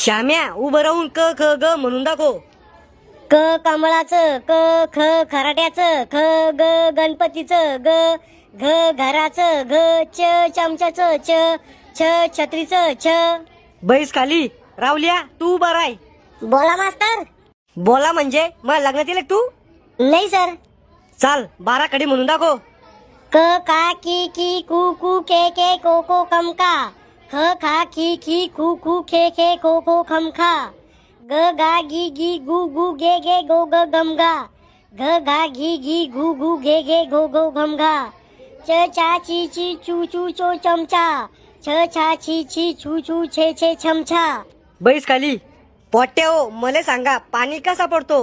श्याम्या उभं राहून क ख ग म्हणून दाखव. क कमळाचं, क ख खराट्याचं, ख ग गणपतीचं, ग घ घराचं, घ च चमच्याचं, च छ छत्रीचं, छ. बैस खाली. रावल्या तू उभा राय. बोला मास्तर. बोला म्हणजे मला लग्नात येईल तू. नाही सर. चाल 12 कडे म्हणून दाखव. क का की कू कू के को कम का. ख खा खी खू खू खे खो खो खम खा. ग गा गी गू गू गे गो ग गम गा. घ घा घी घू घू गे गो गो घम घा. च चा ची चू चू चो चमचा. छ छा छी छू छू छे छमछा. बैस खाली. पोट्या हो मला सांगा पाणी कसा पडतो.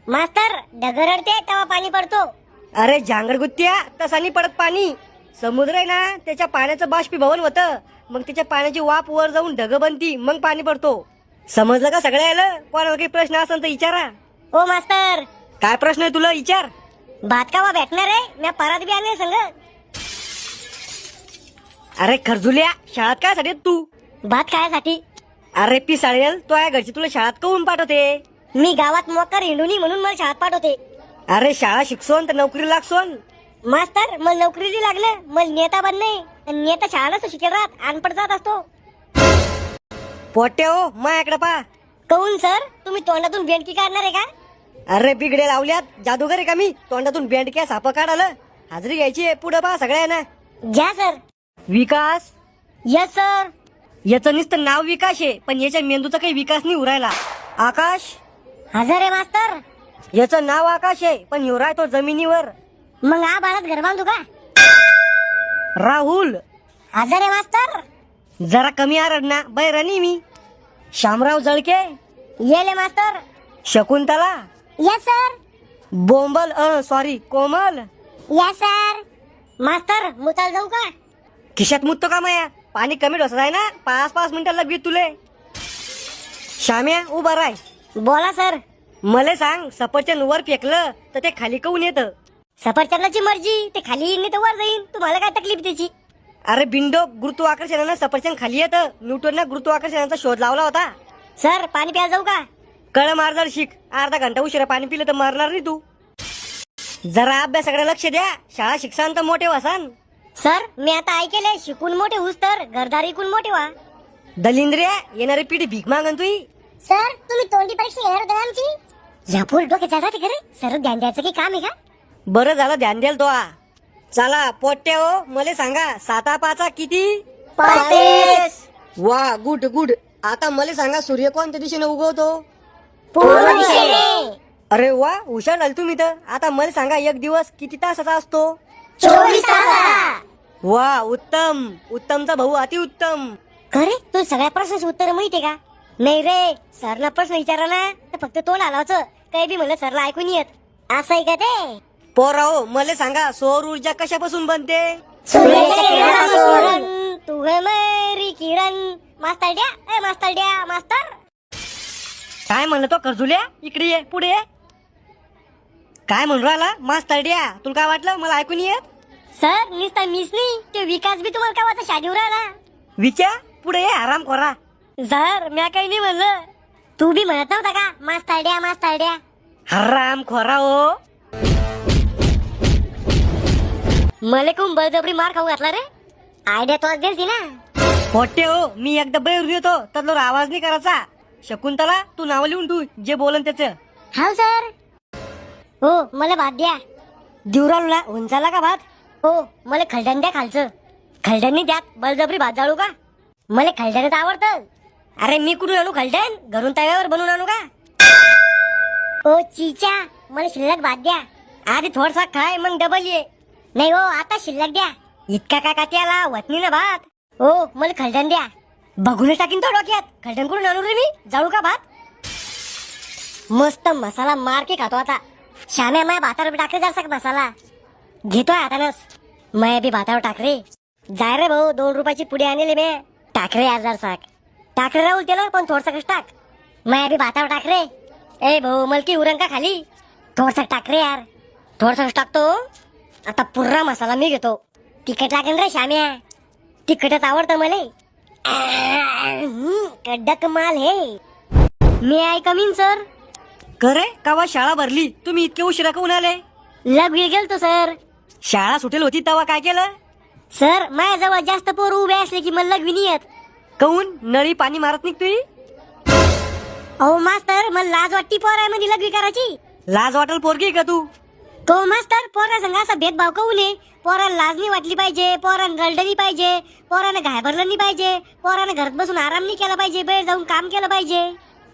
मास्तर ढग रडते तेव्हा पाणी पडतो. अरे झांगरगुत्त्या तसा नाही पडत पाणी. समुद्र आहे ना त्याच्या पाण्याचं बाष्पीभवन होतं, मग त्याच्या पाण्याची वाफ वर जाऊन ढग बनती, मग पाणी पडतो. समजलं का सगळ्याला. कोणाला काही प्रश्न असेल तर विचारा. ओ मास्तर. काय प्रश्न आहे तुला विचार. भात कावा भेटणार आहे. मी परात बी आणले संग. अरे खरजुल्या शाळेत काय साठी तू. भात खायसाठी. अरे पिसाळेल तो या घरची तुला शाळेत काऊन पाठवते. मी गावात मोकर हिंडूनी म्हणून मला शाळेत पाठवते. अरे शाळा शिकसोन तर नोकरी लागसोन. मास्तर मला नोकरीला लागलं. मला नेता बनणे. नेता शाळा नसतो शिकेल राहत अनपड जात असतो. पोट्या हो माझ्याकडे पा. कहून सर तुम्ही तोंडातून बेंडकी काढणार आहे का. अरे बिगडे लावल्यात जादूगर आहे का मी. तोंडातून बेंडक्या साप काढालं. हाजरी घ्यायची आहे पुढे पा सगळ्यांना. घ्या सर. विकास. Yes sir. याचं नुसतं नाव विकास आहे पण याच्या मेंदूचा काही विकास नाही उरायला. आकाश. हजर आहे मास्तर. याचं नाव आकाश आहे पण युराय तो जमिनीवर. मग आ बाळात घर बांधू का. राहुल. हजर आहे मास्तर. जरा कमी आरडना बैरानी मी. शामराव जळके. येले मास्तर. शकुंतला. Yes sir. बोंबल सॉरी कोमल. Yes sir. मास्तर मुताल जाऊ का. खिशात मुततो का माया. पाणी कमी ढोसत आहे ना 5 मिनिटाला लगवी तुले. श्याम्या उभा राय. बोला सर. मले सांग सफरचंद वर फेकलं तर ते खाली काऊन येतं. सफरचंदाची मर्जी. ते खाली येईन तर वर जाईन. तुम्हाला काय तकलीफ त्याची. अरे बिंडो गुरुत्वाकर्षणानं सफरचंद खाली येतं. न्यूटननं गुरुत्वाकर्षणाचा शोध लावला होता. सर पाणी प्यायला जाऊ का. कळ मारदार शिक. अर्धा घंटा उशिरा पाणी पिलं तर मरणार नाही तू. जरा अभ्यासाकडे लक्ष द्या. शाळा शिक्षण तर मोठे वासान. सर मी आता ऐकेले शिकून मोठे होऊस तर घरदारी इकून मोठे व्हा. दलिंद्रिया येणारी पिढी भीक मागन तुई. सर तुम्ही तोंडी परीक्षा घेणार होता आमची. यापूर डोक्यात जातात खरे. सर ध्यान द्यायचं की काम आहे का. बरं झालं ध्यान द्याल तो. चला पोट्या हो मला सांगा 7 5 किती. 35. वा गुड गुड. आता मला सांगा सूर्य कोणत्या दिशेने उगवतो. पूर्व दिशेने. अरे वा हुशार झाली तुम्ही तर. आता मला सांगा एक दिवस किती तासाचा असतो. 24 तासाचा. वा उत्तम. उत्तमचा भाऊ अतिउत्तम. खरे तू सगळ्या प्रश्नाचे उत्तर माहितीये का. नाही रे सरला प्रश्न विचारा ना तर फक्त तोंड हलावचं. काही बी म्हणलं सरला ऐकून येत. असं आहे का ते. पोराओ मला सांगा सौर ऊर्जा कशापासून बनते. सूर्याच्या किरणापासून. तू है मेरी किरण. मास्तर द्या मास्तर द्या मास्तर. काय म्हणलं तो खरजुल्या इकडे ये पुढे ये. काय म्हणून राहिला मास्तर द्या. तुला काय वाटलं मला ऐकून येत. सर निस्ता मिस नाही ते विकास बी तुम्हाला कावाचा शादीवर आला. विचार पुढे ये आराम करा. सर मी काही नाही म्हणलं. तू बी म्हणत नव्हता का मास्तर द्या मास्तर द्या. हराम खोरा हो. मला कोण बळजबरी मार खाऊ घातला रे. आयडिया तोच दिलती ना. पोट्टे हो मी एकदा बैर येतो तर आवाज नाही करायचा. शकुंतला तू नाव लिहून तू जे बोलन त्याचं. हा सर. हो मला भात द्या. दिवराला उंचाला का भात. हो मला खलडण द्या खालचं. खलडणी द्यात बळजबरी भात जाळू का. मला खलडणच आवडतं. अरे मी कुठून आणू खलडण. घरून तव्यावर बनवून आणू का. ओ चिचा मला शिल्लक भात द्या. आधी थोडसा खाय मग डबल ये. नाही हो आता शिल्लक द्या. इतका काय कात्याला वतनी ना भात. हो मला खलडण द्या. बघून टाकीन तो डोक्यात. खलडण कुठून आणू रे मी. जाळू का भात. मस्त मसाला मार के खातो आता. श्याम्या माया भातावर टाकले जरसा मसाला. घेतोय हातानच. माया बी भातावर टाकरे. जाय रे भाऊ 2 रुपयाची पुडी आणली मी. टाकरे हजार साक. टाकरे राहुल त्याला पण थोडसा कस टाक. माया बी भातावर टाकरे. ए भाऊ मलकी उरंका खाली. थोडसा टाकरे यार. थोडसा टाकतो. आता पुर्रा मसाला मी घेतो. तिखट लागेल रे श्याम्या. तिखटच आवडतं मला. कडक माल हे. मी आय कमीन सर. खरे कावा शाळा भरली तुम्ही इतके उशिरा काऊन आले? लग्न गेलतो सर. शाळा सुटेल होती तेव्हा काय केलं? सर माझ्याजवळ जास्त पोर उभे असले की मला लग्न येत. काऊन नळी पाणी मारत निघतोय? अहो मास्तर मला लाज वाटती पोरामध्ये लग्न करायची. लाज वाटल पोरगी का तू? तो मास्तर पोरा संग असा भेदभाव काऊ नये. पोराला लाज नाही वाटली पाहिजे, पोरानं रडलं नाही पाहिजे, पोरानं घाबरलं नाही पाहिजे, पोरानं घरात बसून आराम नाही केला पाहिजे, बाहेर जाऊन काम केलं पाहिजे.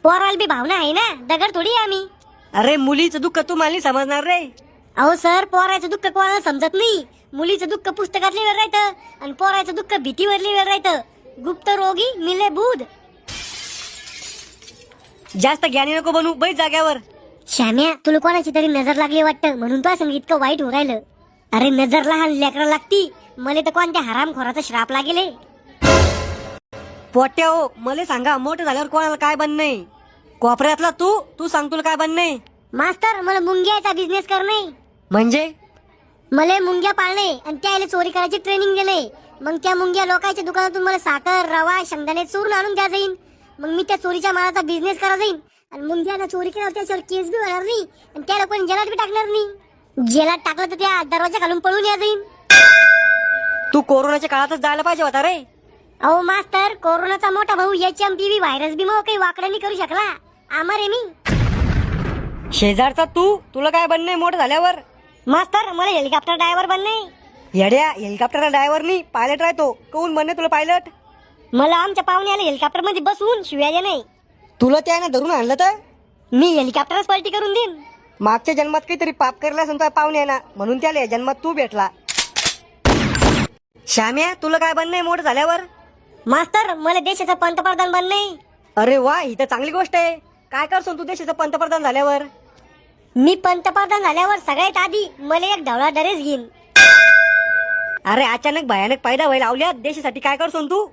पोराला बी भावना आहे ना, दगड थोडी आहे आम्ही. अरे मुलीचं दुःख तू मला नाही समजणार रे. अहो सर पोराचं दुःख कोणाला समजत नाही. मुलीचं दुःख पुस्तकात लिहिलं राहतं आणि पोराचं दुःख भीतीवर लिहिलं राहतं. गुप्त रोगी मिले बुध. जास्त ज्ञानी नको बनू, बैठ जाग्यावर. श्याम्या तुला कोणाची तरी नजर लागली वाटतं म्हणून तो असं इतकं वाईट हो राहिलं. अरे नजर लहान लेकरं लागती, मला तर कोणत्या हरामखोराचा श्राप लागेल. पोट्या हो मला सांगा, मोठं झाल्यावर कोणाला काय बनणे? कोपऱ्यातला तू सांग तुला काय बनणे? मास्तर मला मुंग्याचा बिझनेस करणे. म्हणजे मला मुंग्या पाळणे आणि त्याला चोरी करायची ट्रेनिंग दिले. मग त्या मुंग्या लोकांच्या दुकानातून मला साखर रवा शेंगदाणे चूर्ण आणून द्या जाईन. मग मी त्या चोरीच्या मालाचा बिझनेस करा जाईन आणि मुंग्याला चोरी केल्यावर त्याच्यावर केस बी होणार नाही आणि त्याला कोणी जेलात बी टाकणार नाही. जेलात टाकलं तर त्या दरवाजा घालून पळून या जाईन. तू कोरोनाच्या काळातच जायला पाहिजे होता रे. अहो मास्तर कोरोनाचा मोठा भाऊ HMPV व्हायरस बी मग काही वाकडा नाही करू शकला. आमार आहे मी. शेजारचा तुला काय बनणे मोठं झाल्यावर? मास्तर मला हेलिकॉप्टर ड्रायव्हर बनणे. येड्या हेलिकॉप्टरला ड्रायव्हर नाही पायलट राहतो. काऊन बनणे तुला पायलट? मला आमच्या पाहुण्याला हेलिकॉप्टर मध्ये बसवून शिव्या दे नाही. तुला त्याने धरून आणलं तर मी हेलिकॉप्टरच पलटी करून देईन. मागच्या जन्मात काहीतरी पाप करला सांगतोय पाहुणे ना, म्हणून त्याला या जन्मात तू भेटला. श्याम्या तुला काय बनणे मोठं झाल्यावर? मास्तर मला देशाचा पंतप्रधान बनणे. अरे वा ही तर चांगली गोष्ट आहे. काय करतो तू देशाचं पंतप्रधान झाल्यावर? मी पंतप्रधान झाल्यावर सगळ्यात आधी मला एक ढवळा ड्रेस घेईन. अरे अचानक भयानक पैदा व्हायला लावल्या देशासाठी काय करतो तू?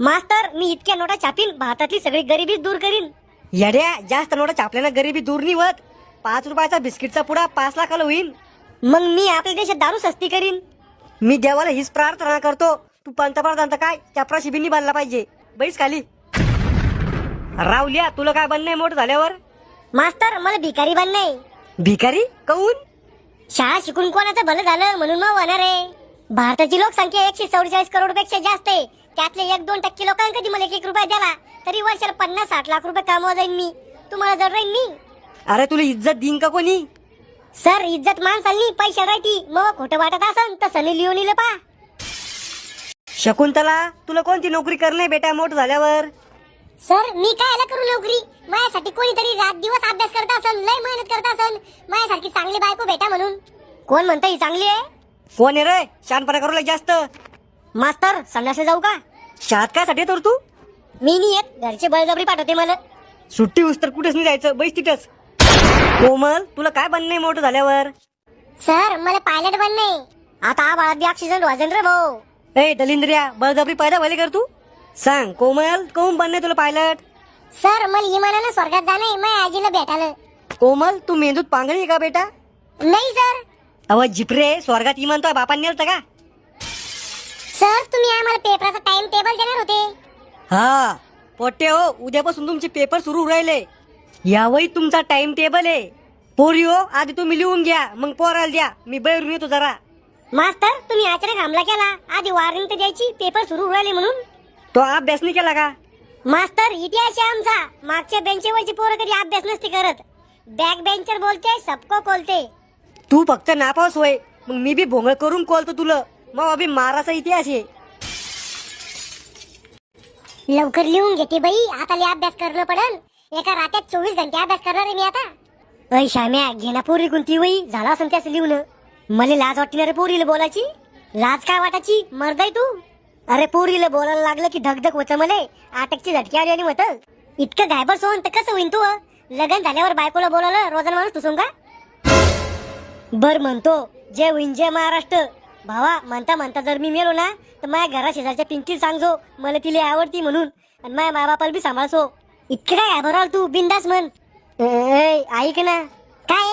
मास्तर मी इतक्या नोटा छापीन भारतातली सगळी गरिबी दूर करीन. येड्या जास्त नोटा छापल्यानं गरिबी दूर नाही होत. 5 रुपयाचा बिस्किटचा पुडा 5 लाखाला होईल. मग मी आपल्या देशात दारू सस्ती करीन. मी देवाला हीच प्रार्थना करतो, तू पंतप्रधान तर काय चपराशी बिनी बनला पाहिजे. बैस खाली. रावल्या तुला काय बनणे मोठं झाल्यावर? मास्तर मला भिकारी बनणे. भिकारी काऊन? शाळा शिकून कोणाचं भलं झालं म्हणून मग होणार आहे. भारताची लोकसंख्या 144 करोड पेक्षा जास्त आहे. त्यातले 1-2% लोकांना कधी मला 1 रुपया द्याला तरी वर्षाला 50-60 लाख रुपये कमवा जाईन मी. तुम्हाला जड राहीन मी. अरे तुला इज्जत देईन का कोणी? सर इज्जत माणसांनी पैशा राहती. मग खोटं वाटत असन तर सनी लिओनीला पा. शकुंतला तुला कोणती नोकरी करणे बेटा मोठं झाल्यावर? सर मी कायला करू नोकरी? माझ्यासाठी कोणीतरी रात दिवस अभ्यास करत असन, लय मेहनत करत असन, माझ्यासारखी चांगली बायको भेटा म्हणून. कोण म्हणतं ही चांगली आहे? कोण आहे रे शहाणपणा करू लाग जास्त? मास्तर संन्यासला जाऊ का? शाळेत काय साठी तर तू? मी नाही येत, घरचे बळजबरी पाठवते मला. सुट्टी उस्तर कुठेच नाही जायचं, बैस तिथंच. कोमल तुला काय बनणे मोठं झाल्यावर? सर मला पायलट बनणे. आता बाळात बी ऑक्सिजन वाजन रे भाऊ. ए दलिंद्रिया बळजबरी पैदा व्हायला कर तू. सांग कोमल कोण बनणे तुला पायलट? सर मला विमानानं स्वर्गात जाणे माझ्या आजीला भेटायला. कोमल तू मेंदूत पांगळी आहे का बेटा? नाही सर. अव जिपरे स्वर्गात इमान तो बापांनी नेलतं का? सर तुम्ही आम्हाला पेपराचा टाइम टेबल देणार होते. हा पोट्टे हो उद्यापासून तुमचे पेपर सुरू राहिले. यावेळी तुमचा टाइम टेबल आहे. पोरी हो आधी तुम्ही लिहून घ्या मग पोराला द्या. मी बाहेरून येतो जरा. मास्तर तुम्ही अचानक हमला केला. आधी वॉर्निंग तर द्यायची पेपर सुरू राहिले म्हणून. तो अभ्यास नाही केला का? मास्तर इतिहास आहे आमचा. मागच्या बेंचवरची पोरं कधी अभ्यास नसते करत. बॅक बेंचर बोलते सबको कोलते. तू फक्त नापास होय मग मी बी भोंगळ करून कोलतो तुला. मग अभि माराचा इतिहास आहे. लवकर लिहून घेते बाई. आता लय अभ्यास करणं पडल. एका रात्यात 24 घंटे अभ्यास करणार आहे मी आता. अय श्याम्या घेना पोरी कोणती वही झाला असं त्याचं लिहून. मला लाज वाटते ना रे पोरीला बोलायची. लाज काय वाटायची मर्दाय तू. अरे पोरीला बोलायला लागलं की धगधग होतं मले. अटकची झटकी आली आणि होतं. इतकं घायबर सोन तर कसं होईन तू? लग्न झाल्यावर बायकोला बोलावलं रोजान माणूस तुसून का? बर म्हणतो जय होईन जय महाराष्ट्र. भावा म्हणता म्हणता जर मी मेलो ना तर माझ्या घरा शेजारच्या पिंकीला सांगजो मला तिला आवडती म्हणून. आणि माझ्या मायबापाला बी सांभाळसो. इतकं काय घाबराल तू बिंदास म्हण. ऐक ना. काय?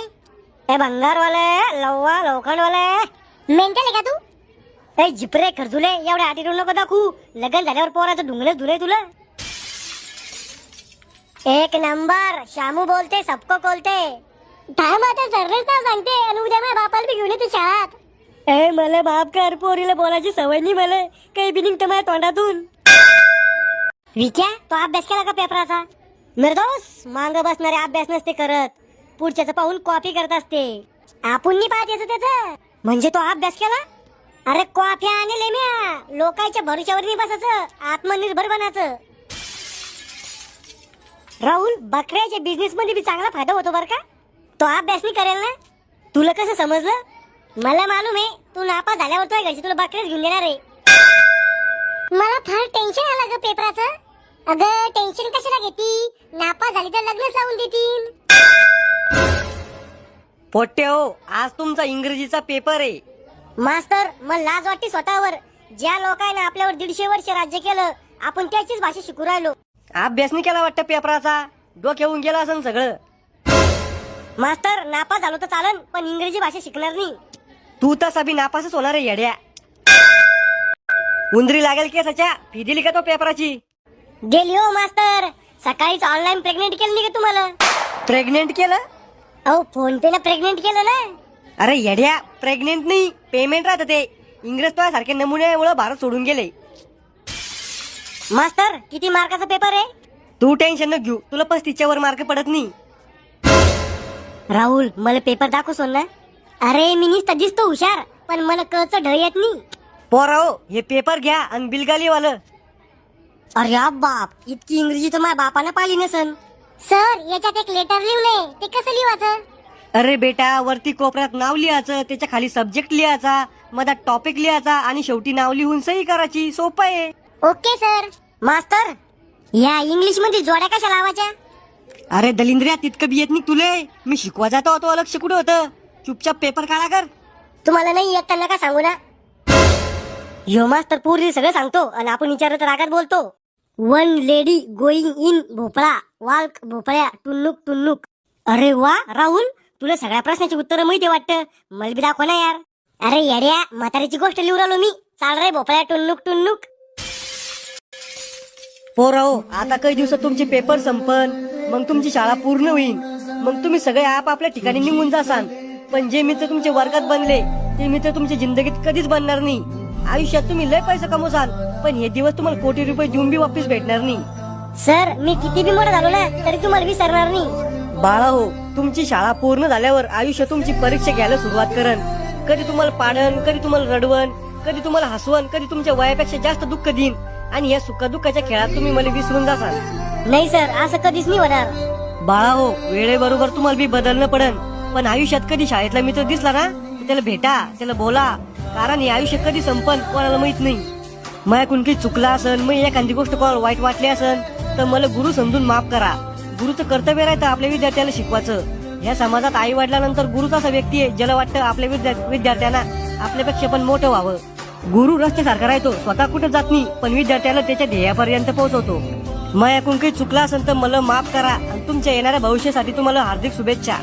ए भंगारवाला लव्वा लोखंडवाला मेंटल आहे का तू? ए जिपरे खरजुले एवढ्या ॲटिट्यूड नको दाखवू. लग्न झाल्यावर पोराचं ढुंगणच धुले तुला. एक नंबर शामू बोलते सबको बोलते. थांब आता सर्वच नाव सांगते आणि उद्या माझ्या बापाला बी घेऊन येते शाळेत. ए मला बाप कर, पोरीला बोलायची सवय नाही मला. काही बी निघतं माझ्या तोंडातून. विक्या तो अभ्यास केला का पेपराचा? निर्दोष मांग बसणारे अभ्यास नसते करत, पुढच्याच पाहून कॉपी करत असते. आपण नाही पाहत याचं त्याचं. म्हणजे तो अभ्यास केला? अरे कॉफ्या आणि लेम्या लोकांच्या भरोश्यावर नाही बसायचं, आत्मनिर्भर बनायचं. राहुल बकऱ्याच्या बिझनेस मध्ये बी चांगला फायदा होतो बर का. तो अभ्यास नाही करेल ना. तुला कसं समजलं? मला मालूम आहे तू नापास झाल्यावर तुझ्या घरची तुला बकऱ्याच घेऊन देणार आहे. मला फार टेन्शन आलं ग पेपराचं. अगं टेन्शन कशाला घेती? नापास झाली तर लग्नच लावून देतील. पोट्टे हो, आज तुमचा इंग्रजीचा पेपर आहे. मास्तर मला लाज वाटते स्वतःवर. ज्या लोकांनी आपल्यावर 150 वर्ष राज्य केलं आपण त्याचीच भाषा शिकू राहिलो. अभ्यास नाही केला वाटतं पेपराचा, डोक्यावून गेला असं सगळं. मास्तर नापास झालो तर चालन पण इंग्रजी भाषा शिकणार नाही. तू तसा बी नापासच होणार आहे येड्या. उंदरी लागेल केसाच्या, फी दिली का तो पेपराची? गेली हो मास्तर. सकाळीच ऑनलाईन प्रेग्नेंट केलं नाही का तुम्हाला? प्रेग्नेंट केलं? अहो फोन पे ला प्रेग्नेंट केलं ना. अरे येड्या, प्रेग्नेंट नाही पेमेंट राहतं ते. इंग्रज तो सारखे नमुन्यामुळे भारत सोडून गेले. मास्तर किती मार्काचा पेपर आहे? तू टेन्शन न घेऊ, तुला 35च्या वर मार्क पडत नाही. राहुल मला पेपर दाखव सोन ना. अरे मी नुसता दिसतो हुशार पण मला कळचं ढळ येत नाही. पोराओ हे पेपर घ्या आणि बिलगाली वालं. अरे बाप इतकी इंग्रजी तर माझ्या बापानं पाहिली नसन. सर याच्यात एक लेटर लिहलंय ते कसं लिहायचं? अरे बेटा, वरती कोपऱ्यात नाव लिहायचं, त्याच्या खाली सब्जेक्ट लिहायचा, मधात टॉपिक लिहायचा आणि शेवटी नाव लिहून सही करायची. सोपं आहे. Okay sir. मास्तर या इंग्लिश मध्ये जोड्या कशा लावायच्या? अरे दलिंद्र्या, तितकं बी येत नाही तुले. मी शिकवा जातो तो लक्ष कुठं होतं. चुपचाप पेपर काढा कर. तुम्हाला नाही येत त्यांना का सांगू ना. यो मास्तर पूर्वी सगळं सांगतो आणि आपण विचारत रागात बोलतो. वन लेडी गोईंग इन भोपळा वाल्क भोपळ्या टुन्नुक टुन्नुक. अरे वा राहुल, तुला सगळ्या प्रश्नाची उत्तरं माहिती वाटतं. मला बी दाखव ना यार. अरे येड्या म्हातारीची गोष्ट लिहून राहिलो मी. चाल रे भोपळ्या टुन्नुक टुन्नुक. पोराओ आता काही दिवसात तुमचे पेपर संपन, मग तुमची शाळा पूर्ण होईल. मग तुम्ही सगळे आपापल्या ठिकाणी निघून जासान. पण जे मित्र तुमचे वर्गात बनले ते मित्र तुमच्या जिंदगीत कधीच बनणार नाही. आयुष्यात तुम्ही लय पैसा कमवसान पण हे दिवस तुम्हाला कोटी रुपये देऊन बी वापस भेटणार नाही. सर मी किती बी मोठा झालो ना तरी तुम्हाला विसरणार नाही. बाळा हो, तुमची शाळा पूर्ण झाल्यावर आयुष्य तुमची परीक्षा घ्यायला सुरुवात करन. कधी तुम्हाला पाडन, कधी तुम्हाला रडवण, कधी तुम्हाला हसवण, कधी तुमच्या वयापेक्षा जास्त दुःख देईन. आणि या सुखदुःखाच्या खेळात तुम्ही मला विसरून जासाल. नाही सर असं कधीच नाही होणार. बाळा हो, वेळेबरोबर तुम्हाला बी बदलणं पडन. पण आयुष्यात कधी शाळेतला मित्र दिसला ना तर त्याला भेटा, त्याला बोला. कारण हे आयुष्य कधी संपन कोणाला माहित नाही. माझ्याकडून काही चुकला असन, मग एखादी गोष्ट कोणाला वाईट वाटली असन तर मला गुरु समजून माफ करा. गुरुचं कर्तव्य राहतं आपल्या विद्यार्थ्याला शिकवायचं. या समाजात आई वडिलांनंतर गुरुच असा व्यक्ती आहे ज्याला वाटतं आपल्या विद्यार्थ्यांना आपल्यापेक्षा पण मोठं व्हावं. गुरु रस्त्यासारखा राहतो, स्वतः कुठे जात नाही पण विद्यार्थ्याला त्याच्या ध्येयापर्यंत पोहोचवतो. माझ्याकडून काही चुकला असेल तर मला माफ करा आणि तुमच्या येणाऱ्या भविष्यासाठी तुम्हाला हार्दिक शुभेच्छा.